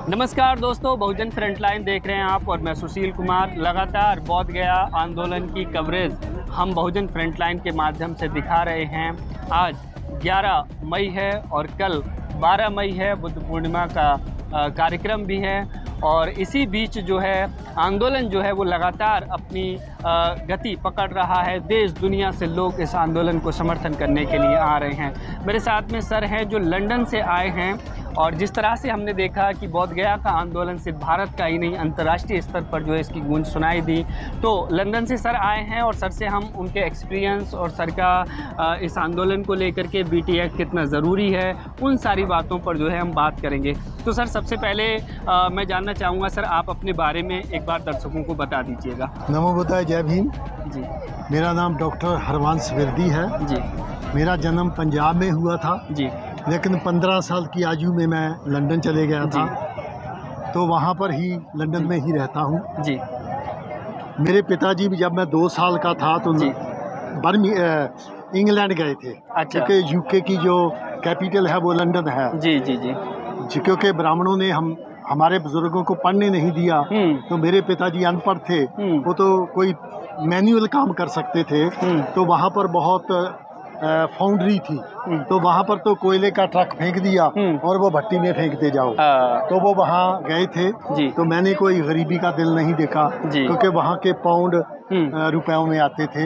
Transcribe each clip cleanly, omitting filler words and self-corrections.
नमस्कार दोस्तों, बहुजन फ्रंटलाइन देख रहे हैं आप और मैं सुशील कुमार। लगातार बोध गया आंदोलन की कवरेज हम बहुजन फ्रंटलाइन के माध्यम से दिखा रहे हैं। आज 11 मई है और कल 12 मई है, बुद्ध पूर्णिमा का कार्यक्रम भी है। और इसी बीच जो है आंदोलन जो है वो लगातार अपनी गति पकड़ रहा है। देश दुनिया से लोग इस आंदोलन को समर्थन करने के लिए आ रहे हैं। मेरे साथ में सर हैं जो लंदन से आए हैं और जिस तरह से हमने देखा कि बोध गया का आंदोलन सिर्फ भारत का ही नहीं अंतर्राष्ट्रीय स्तर पर जो है इसकी गूंज सुनाई दी, तो लंदन से सर आए हैं और सर से हम उनके एक्सपीरियंस और सर का इस आंदोलन को लेकर के बीटी एक्ट कितना ज़रूरी है, उन सारी बातों पर जो है हम बात करेंगे। तो सर सबसे पहले मैं जानना चाहूँगा सर, आप अपने बारे में एक बार दर्शकों को बता दीजिएगा। नमो बुद्धाय, जय भीम जी। मेरा नाम डॉक्टर हरवंश विरदी है जी। मेरा जन्म पंजाब में हुआ था जी। लेकिन 15 साल की आयु में मैं लंदन चले गया था, तो वहाँ पर ही लंदन में ही रहता हूँ। जी। मेरे पिताजी भी जब मैं 2 साल का था तो इंग्लैंड गए थे। अच्छा। क्योंकि यूके की जो कैपिटल है वो लंदन है। जी जी जी। क्योंकि ब्राह्मणों ने हमारे बुजुर्गों को पढ़ने नहीं दिया, तो मेरे पिताजी अनपढ़ थे, वो तो कोई मैनुअल काम कर सकते थे। तो वहाँ पर बहुत फाउंड्री थी, तो वहाँ पर तो कोयले का ट्रक फेंक दिया और वो भट्टी में फेंकते जाओ। तो वो वहाँ गए थे। तो मैंने कोई गरीबी का दिल नहीं देखा, क्योंकि वहाँ के पाउंड रुपयों में आते थे।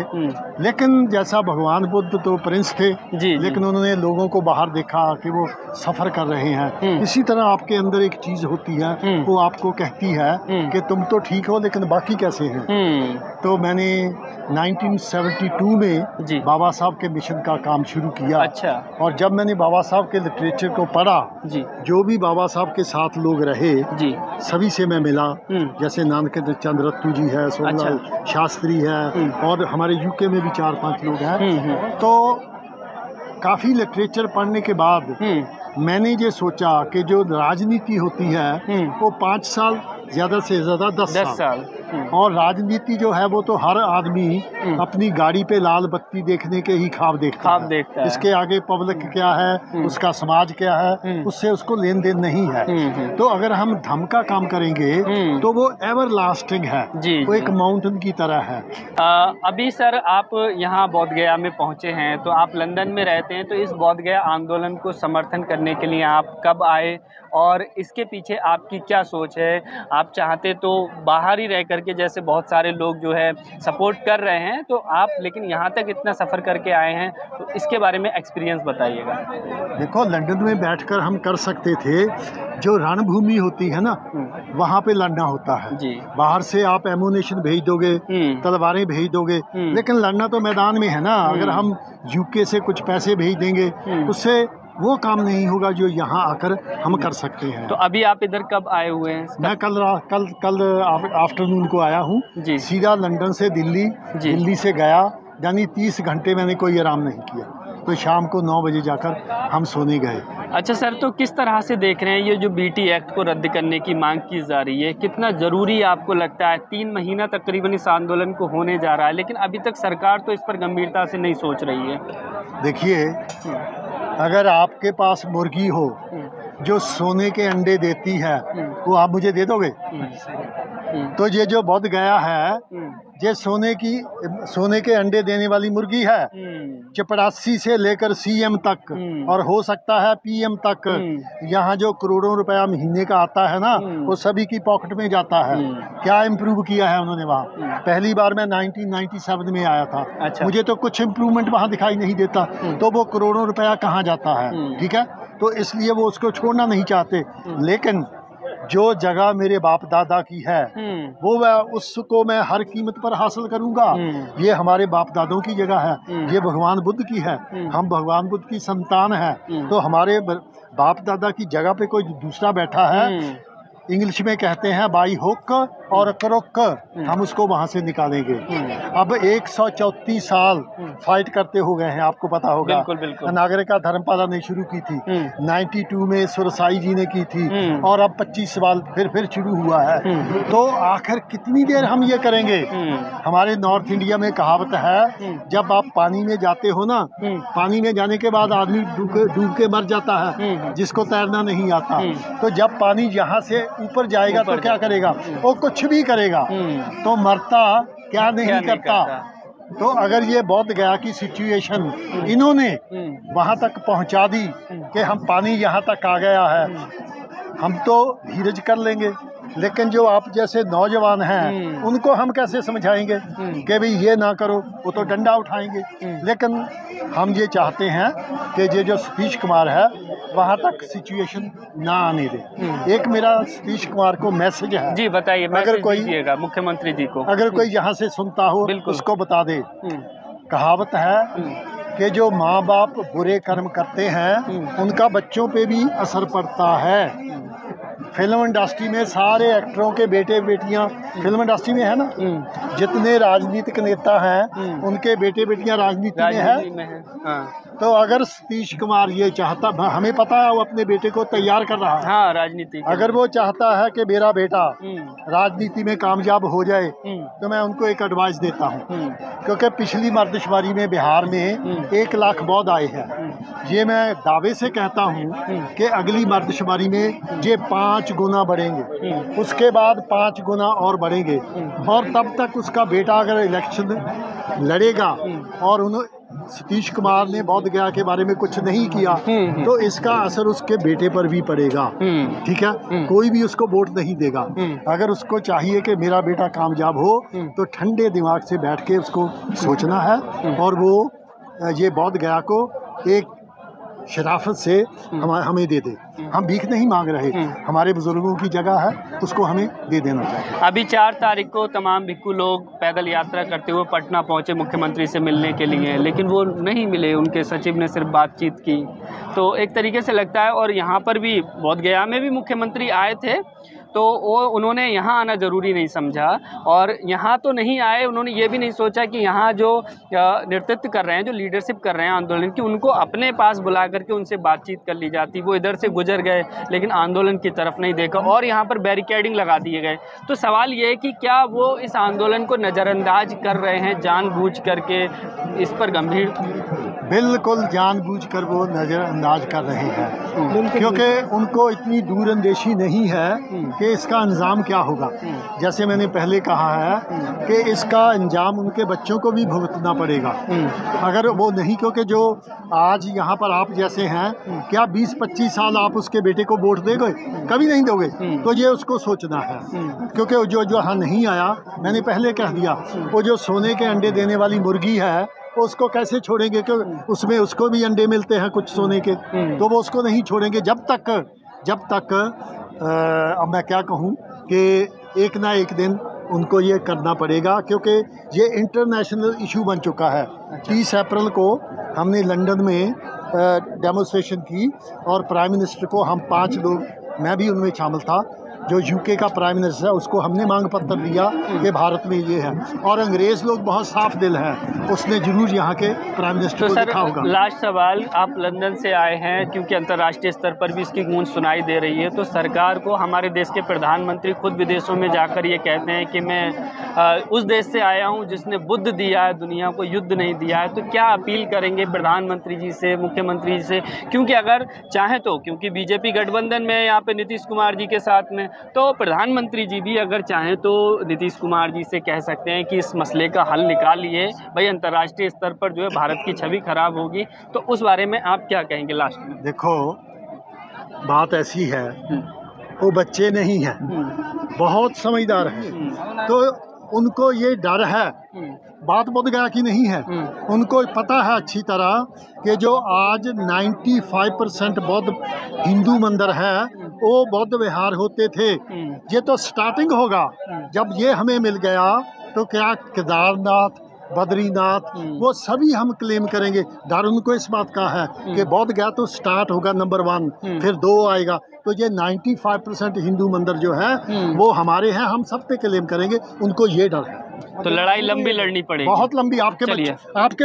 लेकिन जैसा भगवान बुद्ध तो प्रिंस थे, लेकिन उन्होंने लोगों को बाहर देखा कि वो सफ़र कर रहे हैं। इसी तरह आपके अंदर एक चीज़ होती है, वो आपको कहती है कि तुम तो ठीक हो लेकिन बाकी कैसे हैं। तो मैंने 1972 में बाबा साहब के मिशन का काम शुरू किया। अच्छा। और जब मैंने बाबा साहब के लिटरेचर को पढ़ा, जो भी बाबा साहब के साथ लोग रहे सभी से मैं मिला। जैसे नानक चंद्र रत्तू जी है, सोमलाल शास्त्री है, और हमारे यूके में भी 4-5 लोग हैं। तो काफ़ी लिटरेचर पढ़ने के बाद मैंने ये सोचा कि जो राजनीति होती है वो 5 साल ज़्यादा से ज़्यादा 10 साल। और राजनीति जो है वो तो हर आदमी अपनी गाड़ी पे लाल बत्ती देखने के ही ख्वाब देखता है। इसके आगे पब्लिक क्या है, उसका समाज क्या है, उससे उसको लेन देन नहीं है। तो अगर हम धम का काम करेंगे तो वो एवर लास्टिंग है, वो एक माउंटेन की तरह है। अभी सर आप यहाँ बोध गया में पहुँचे हैं, तो आप लंदन में रहते हैं, तो इस बोध गया आंदोलन को समर्थन करने के लिए आप कब आए और इसके पीछे आपकी क्या सोच है? आप चाहते तो बाहर ही रह करके, जैसे बहुत सारे लोग जो है सपोर्ट कर रहे हैं, तो आप लेकिन यहाँ तक इतना सफ़र करके आए हैं, तो इसके बारे में एक्सपीरियंस बताइएगा। देखो, लंदन में बैठकर हम कर सकते थे, जो रणभूमि होती है ना वहाँ पे लड़ना होता है। बाहर से आप एमुनेशन भेज दोगे, तलवारें भेज दोगे, लेकिन लड़ना तो मैदान में है ना। अगर हम यूके से कुछ पैसे भेज देंगे उससे वो काम नहीं होगा जो यहाँ आकर हम कर सकते हैं। तो अभी आप इधर कब आए हुए हैं? मैं कल आफ्टरनून को आया हूँ, सीधा लंदन से दिल्ली से गया, यानी 30 घंटे मैंने कोई आराम नहीं किया। तो शाम को 9 बजे जाकर हम सोने गए। अच्छा सर, तो किस तरह से देख रहे हैं ये जो बीटी एक्ट को रद्द करने की मांग की जा रही है, कितना ज़रूरी आपको लगता है? 3 महीना तकरीबन इस आंदोलन को होने जा रहा है, लेकिन अभी तक सरकार तो इस पर गंभीरता से नहीं सोच रही है। देखिए, अगर आपके पास मुर्गी हो जो सोने के अंडे देती है, वो आप मुझे दे दोगे? तो ये जो बोध गया है, ये सोने के अंडे देने वाली मुर्गी है। चपरासी से लेकर सीएम तक और हो सकता है पीएम तक, यहाँ जो करोड़ों रुपया महीने का आता है ना, वो सभी की पॉकेट में जाता है। क्या इम्प्रूव किया है उन्होंने वहाँ? पहली बार मैं 1997 में आया था। अच्छा। मुझे तो कुछ इम्प्रूवमेंट वहाँ दिखाई नहीं देता, तो वो करोड़ों रुपया कहाँ जाता है? ठीक है, तो इसलिए वो उसको छोड़ना नहीं चाहते। लेकिन जो जगह मेरे बाप दादा की है वो उसको मैं हर कीमत पर हासिल करूंगा। ये हमारे बाप दादों की जगह है, ये भगवान बुद्ध की है, हम भगवान बुद्ध की संतान है। तो हमारे बाप दादा की जगह पे कोई दूसरा बैठा है, इंग्लिश में कहते हैं बाई हुक और रुक हम उसको वहाँ से निकालेंगे। अब 134 साल फाइट करते हो गए हैं, आपको पता होगा। बिल्कुल बिल्कुल। नागरिकता धर्मपाला ने शुरू की थी, 92 में सुरसाई जी ने की थी, और अब 25 साल फिर शुरू हुआ है। तो आखिर कितनी देर हम ये करेंगे? हमारे नॉर्थ इंडिया में कहावत है, जब आप पानी में जाते हो ना, पानी में जाने के बाद आदमी डूब के मर जाता है, जिसको तैरना नहीं आता। तो जब पानी यहाँ से ऊपर जाएगा तो क्या करेगा? वो कुछ भी करेगा, तो मरता क्या नहीं करता। तो अगर ये बोध गया की सिचुएशन इन्होंने वहाँ तक पहुँचा दी कि हम पानी यहाँ तक आ गया है, हम तो धीरज कर लेंगे, लेकिन जो आप जैसे नौजवान हैं उनको हम कैसे समझाएंगे कि भाई ये ना करो? वो तो डंडा उठाएंगे। लेकिन हम ये चाहते हैं कि ये जो सतीश कुमार है वहाँ तक सिचुएशन ना आने दे। एक मेरा सतीश कुमार को मैसेज है। जी बताइए, अगर कोई दीजिएगा मुख्यमंत्री जी को, अगर कोई यहाँ से सुनता हो उसको बता दे। कहावत है कि जो माँ बाप बुरे कर्म करते हैं उनका बच्चों पे भी असर पड़ता है। फिल्म इंडस्ट्री में सारे एक्टरों के बेटे बेटियां फिल्म इंडस्ट्री में है ना, जितने राजनीतिक नेता हैं उनके बेटे बेटियां राजनीति में है। हाँ। तो अगर सतीश कुमार ये चाहता, हमें पता है वो अपने बेटे को तैयार कर रहा है। हाँ, राजनीति। अगर वो चाहता है कि मेरा बेटा राजनीति में कामयाब हो जाए तो मैं उनको एक एडवाइस देता हूँ, क्योंकि पिछली मर्दशुमारी में बिहार में 1 लाख बौद्ध आए हैं। ये मैं दावे से कहता हूँ कि अगली मर्दशुमारी में ये 5 गुना बढ़ेंगे, उसके बाद 5 गुना और बढ़ेंगे, और तब तक उसका बेटा अगर इलेक्शन लड़ेगा और सतीश कुमार ने बोध गया के बारे में कुछ नहीं किया तो इसका असर उसके बेटे पर भी पड़ेगा। ठीक है, कोई भी उसको वोट नहीं देगा। अगर उसको चाहिए कि मेरा बेटा कामयाब हो तो ठंडे दिमाग से बैठ के उसको सोचना है, और वो ये बोध गया को एक शराफत से हमें दे दे। हम भीख नहीं मांग रहे, हमारे बुजुर्गों की जगह है, उसको हमें दे देना चाहिए। अभी 4 तारीख को तमाम भिक्खू लोग पैदल यात्रा करते हुए पटना पहुंचे मुख्यमंत्री से मिलने के लिए, लेकिन वो नहीं मिले, उनके सचिव ने सिर्फ बातचीत की। तो एक तरीके से लगता है, और यहाँ पर भी बोध गया में भी मुख्यमंत्री आए थे तो उन्होंने यहाँ आना ज़रूरी नहीं समझा, और यहाँ तो नहीं आए, उन्होंने ये भी नहीं सोचा कि यहाँ जो नेतृत्व कर रहे हैं, जो लीडरशिप कर रहे हैं आंदोलन की, उनको अपने पास बुला करके उनसे बातचीत कर ली जाती। वो इधर से गुजर गए लेकिन आंदोलन की तरफ नहीं देखा, और यहाँ पर बैरिकेडिंग लगा दिए गए। तो सवाल ये है कि क्या वो इस आंदोलन को नज़रअंदाज कर रहे हैं जानबूझ करके? इस पर गंभीर, बिल्कुल जानबूझकर वो नज़रअंदाज कर रहे हैं, क्योंकि उनको इतनी दूरअंदेशी नहीं है कि इसका अंजाम क्या होगा। जैसे मैंने पहले कहा है कि इसका अंजाम उनके बच्चों को भी भुगतना पड़ेगा अगर वो नहीं, क्योंकि जो आज यहाँ पर आप जैसे हैं, क्या 20-25 साल आप उसके बेटे को वोट दोगे? कभी नहीं दोगे। तो ये उसको सोचना है, क्योंकि जो यहाँ नहीं आया, मैंने पहले कह दिया, वो जो सोने के अंडे देने वाली मुर्गी है उसको कैसे छोड़ेंगे? क्योंकि उसमें उसको भी अंडे मिलते हैं कुछ सोने के, तो वो उसको नहीं छोड़ेंगे जब तक अब मैं क्या कहूँ कि एक ना एक दिन उनको ये करना पड़ेगा, क्योंकि ये इंटरनेशनल इशू बन चुका है। 30 अप्रैल को हमने लंदन में डेमोन्स्ट्रेशन की, और प्राइम मिनिस्टर को हम 5 लोग, मैं भी उनमें शामिल था, जो यूके का प्राइम मिनिस्टर है, उसको हमने मांग पत्र दिया कि भारत में ये है। और अंग्रेज़ लोग बहुत साफ दिल हैं, उसने जरूर यहाँ के प्राइम मिनिस्टर को देखा होगा। लास्ट सवाल, आप लंदन से आए हैं, क्योंकि अंतर्राष्ट्रीय स्तर पर भी इसकी गूंज सुनाई दे रही है, तो सरकार को, हमारे देश के प्रधानमंत्री खुद विदेशों में जाकर ये कहते हैं कि मैं उस देश से आया हूँ जिसने बुद्ध दिया है, दुनिया को युद्ध नहीं दिया है। तो क्या अपील करेंगे प्रधानमंत्री जी से, मुख्यमंत्री जी से? क्योंकि अगर चाहें तो, क्योंकि बीजेपी गठबंधन में यहाँ पे नीतीश कुमार जी के साथ में, तो प्रधानमंत्री जी भी अगर चाहें तो नीतीश कुमार जी से कह सकते हैं कि इस मसले का हल निकालिए, भाई अंतर्राष्ट्रीय स्तर पर जो है भारत की छवि खराब होगी। तो उस बारे में आप क्या कहेंगे लास्ट में? देखो, बात ऐसी है, वो बच्चे नहीं हैं, बहुत समझदार हैं, तो उनको ये डर है, बात बोध गया कि नहीं है, उनको पता है अच्छी तरह कि जो आज 95% बौद्ध हिंदू मंदिर है वो बौद्ध विहार होते थे। ये तो स्टार्टिंग होगा, जब ये हमें मिल गया तो क्या केदारनाथ बद्रीनाथ, वो सभी हम क्लेम करेंगे। डर उनको इस बात का है कि बौद्ध गया तो स्टार्ट होगा नंबर 1, फिर 2 आएगा, तो ये 95% हिंदू मंदिर जो है वो हमारे हैं, हम सब पे क्लेम करेंगे। उनको ये डर है। तो लड़ाई लंबी लड़नी पड़ेगी, बहुत लंबी। आपके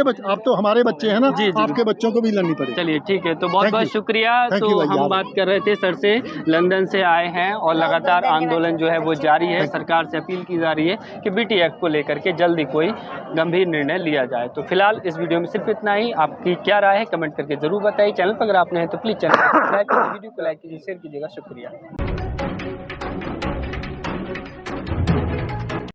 बच्चे, आप तो हमारे बच्चे हैं ना, आपके बच्चों को भी लड़नी पड़ेगी। चलिए ठीक है, तो बहुत बहुत शुक्रिया। तो हम बात कर रहे थे सर से, लंदन से आए हैं और लगातार आंदोलन जो है वो जारी है। सरकार से अपील की जा रही है कि BT एक्ट को लेकर के जल्दी कोई गंभीर निर्णय लिया जाए। तो फिलहाल इस वीडियो में सिर्फ इतना ही। आपकी क्या राय है कमेंट करके जरूर बताइए। चैनल पर अगर आप नए हैं तो प्लीज़ चैनल को सब्सक्राइब कीजिए, वीडियो को लाइक कीजिए, शेयर कीजिएगा। शुक्रिया।